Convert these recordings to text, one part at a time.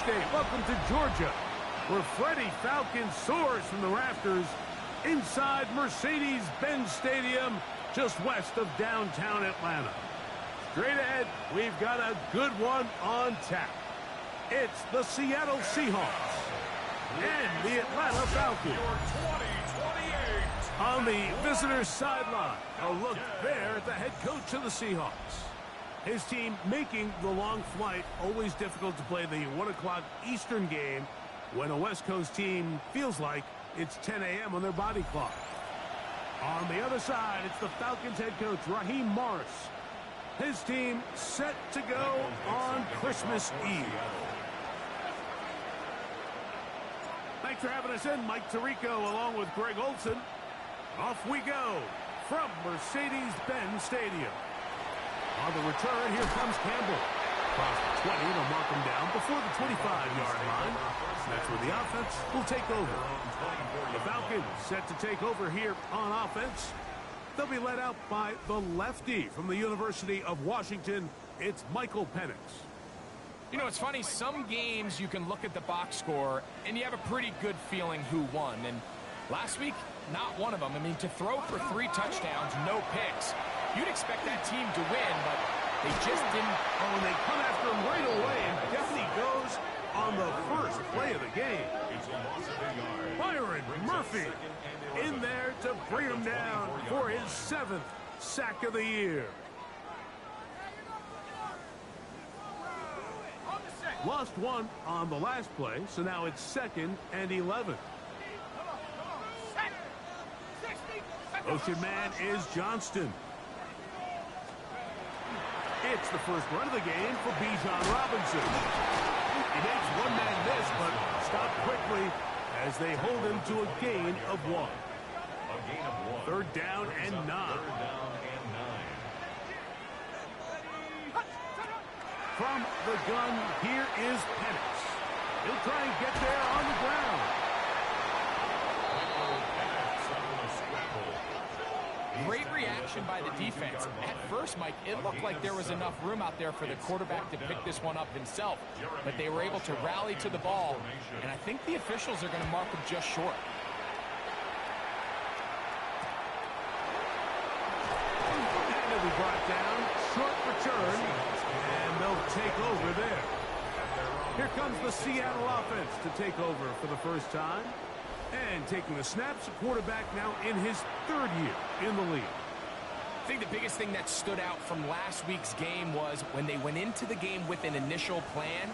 State. Welcome to Georgia, where Freddie Falcon soars from the rafters inside Mercedes-Benz Stadium, just west of downtown Atlanta. Straight ahead, we've got a good one on tap. It's the Seattle Seahawks and the Atlanta Falcons. On the visitor's sideline, a look there at the head coach of the Seahawks. His team making the long flight. Always difficult to play the 1 o'clock Eastern game when a West Coast team feels like it's 10 a.m. on their body clock. On the other side, it's the Falcons head coach, Raheem Morris. His team set to go on Christmas Eve. Thanks for having us in, Mike Tirico, along with Greg Olson. Off we go from Mercedes-Benz Stadium. On the return, here comes Campbell. Across the 20, they'll mark him down before the 25-yard line. That's where the offense will take over. The Falcons set to take over here on offense. They'll be led out by the lefty from the University of Washington. It's Michael Penix. You know, it's funny. Some games you can look at the box score, and you have a pretty good feeling who won. And last week, not one of them. I mean, to throw for 3 touchdowns, no picks, you'd expect that team to win, but they just didn't. Oh, and they come after him right away, and down he goes on the first play of the game. Byron Murphy in there to bring him down for his 7th sack of the year. Lost one on the last play, so now it's 2nd and 11. Ocean man is Johnston. It's the first run of the game for Bijan Robinson. He makes one man miss, but stopped quickly as they hold him to a gain of 1. 3rd down and 9. From the gun, here is Penix. He'll try and get there on the ground. Great reaction by the defense. At first, Mike, it looked like there was enough room out there for the quarterback to pick this one up himself. But they were able to rally to the ball, and I think the officials are going to mark him just short. And he'll be brought down. Short return, and they'll take over there. Here comes the Seattle offense to take over for the first time. And taking the snaps, a quarterback now in his 3rd year in the league. I think the biggest thing that stood out from last week's game was when they went into the game with an initial plan,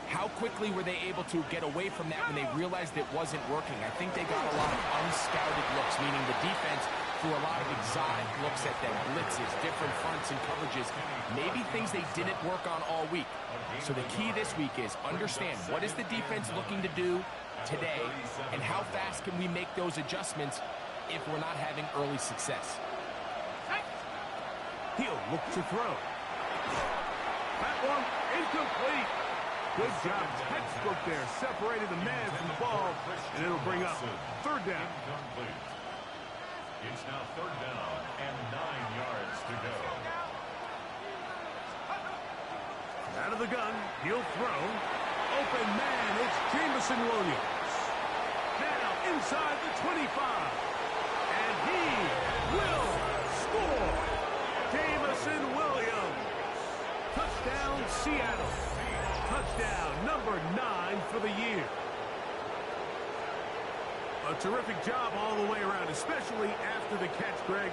how quickly were they able to get away from that when they realized it wasn't working. I think they got a lot of unscouted looks, meaning the defense threw a lot of exotic looks at them, blitzes, different fronts and coverages, maybe things they didn't work on all week. So the key this week is understand what is the defense looking to do today, and how fast can we make those adjustments if we're not having early success. He'll look to throw. That one incomplete. Good job. Textbook there. Separated the man from the ball, and it'll bring up 3rd down. It's now 3rd down and 9 yards to go. Out of the gun, he'll throw. Open man, it's Jameson Williams. Now inside the 25. And he will score. Jameson Williams. Touchdown, Seattle. Touchdown number 9 for the year. A terrific job all the way around, especially after the catch, Greg,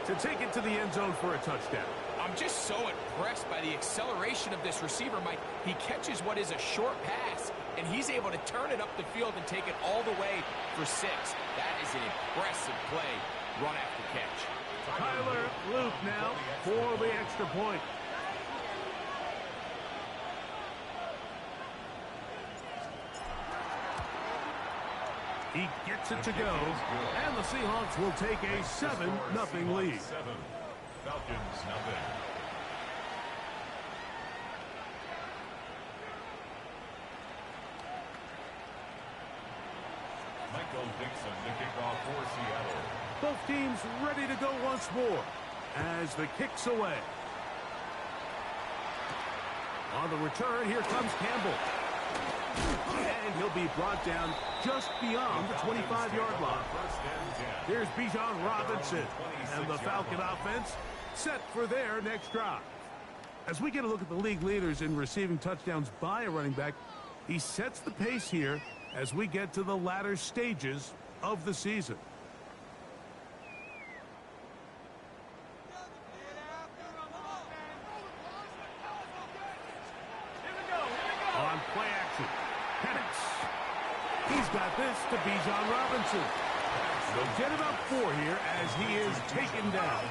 to take it to the end zone for a touchdown. I'm just so impressed by the acceleration of this receiver, Mike. He catches what is a short pass, and he's able to turn it up the field and take it all the way for 6. That is an impressive play, run after catch. Tyler Luke now for the extra point. He gets it to go, and the Seahawks will take a 7-0 lead. 7, Falcons nothing. Michael Dixon to kick off for Seattle. Both teams ready to go once more as the kick's away. On the return, here comes Campbell. And he'll be brought down just beyond the 25-yard line. Here's Bijan Robinson, and the Falcon offense set for their next drive. As we get a look at the league leaders in receiving touchdowns by a running back, he sets the pace here as we get to the latter stages of the season. On play action, Penix. He's got this to Bijan Robinson. They'll get about 4 here as he is taken down.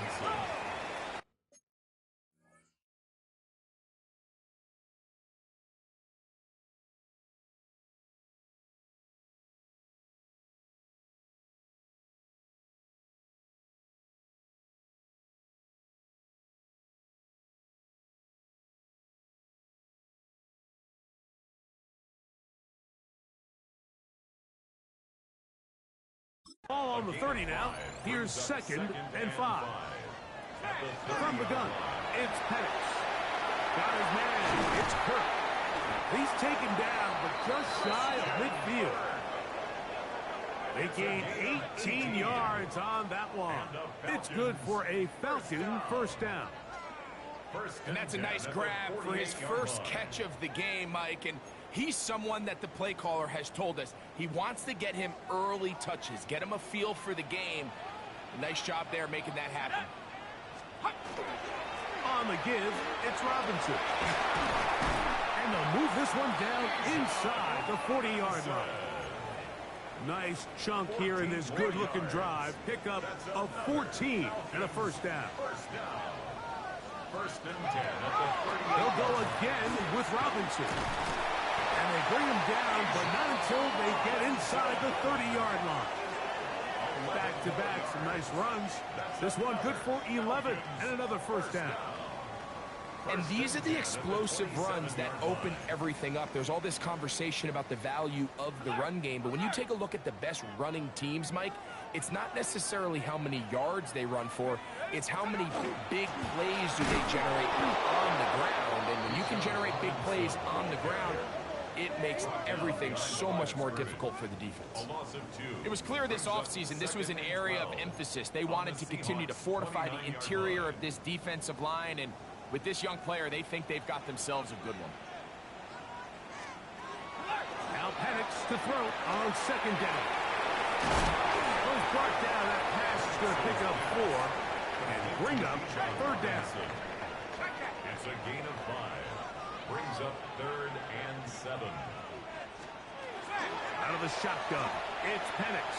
Ball on the 30 now. Here's 2nd and 5. From the gun, it's Penix. Got his man. It's Kirk. He's taken down, but just shy of midfield. They gain 18 yards on that one. It's good for a Falcon first down. And that's a nice grab for his first catch of the game, Mike. And he's someone that the play caller has told us he wants to get him early touches, get him a feel for the game. Nice job there making that happen. On the give, it's Robinson. And they'll move this one down inside the 40-yard line. Nice chunk here in this good-looking drive. Pick up a 14 and a first down. First and 10 at the 30. They'll go again with Robinson. And they bring him down, but not until they get inside the 30-yard line. Back-to-back, some nice runs. This one good for 11 and another first down. And these are the explosive runs that open everything up. There's all this conversation about the value of the run game, but when you take a look at the best running teams, Mike, it's not necessarily how many yards they run for, it's how many big plays do they generate on the ground. And when you can generate big plays on the ground, it makes everything so much more difficult for the defense. It was clear this offseason this was an area of emphasis. They wanted to continue to fortify the interior of this defensive line, and with this young player, they think they've got themselves a good one. Now Penix to throw on 2nd down. Goes brought down. That pass is going to pick up 4 and bring up 3rd down. It's a gain of 5. Brings up 3rd and 7. Out of the shotgun, it's Penix.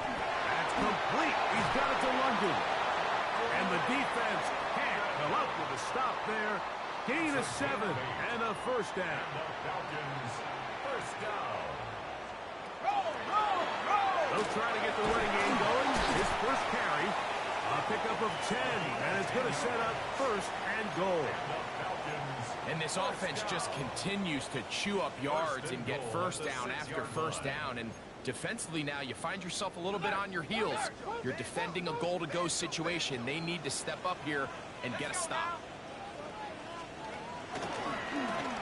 That's complete. He's got it to London. And the defense can't come up with a stop there. Gain of 7 and a first down. The Falcons first down. They'll try to get the running game going. His first carry, a pickup of 10, and it's going to set up 1st and goal. And this offense just continues to chew up yards and get first down after first down. And defensively now, you find yourself a little bit on your heels. You're defending a goal-to-go situation. They need to step up here and get a stop.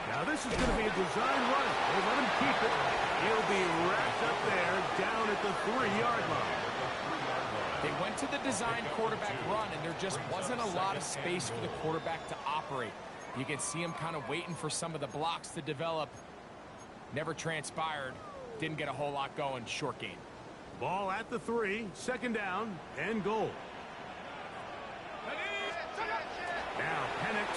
Now this is going to be a design run. They let him keep it. He'll be wrapped up there down at the 3-yard line. They went to the design quarterback run, and there just wasn't a lot of space for the quarterback to operate. You can see him kind of waiting for some of the blocks to develop. Never transpired. Didn't get a whole lot going. Short game. Ball at the 3, 2nd down and goal. Now Penix.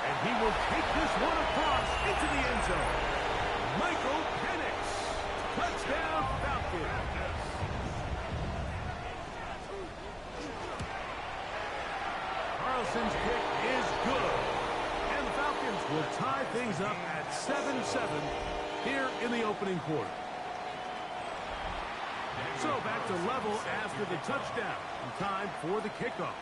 And he will take this one across into the end zone. Michael Penix. Touchdown Falcons. Carlson's kick is good. And the Falcons will tie things up at 7-7 here in the opening quarter. So back to level after the touchdown. Time for the kickoff.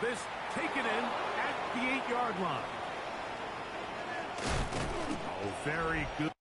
This taken in at the 8-yard line. Oh, very good.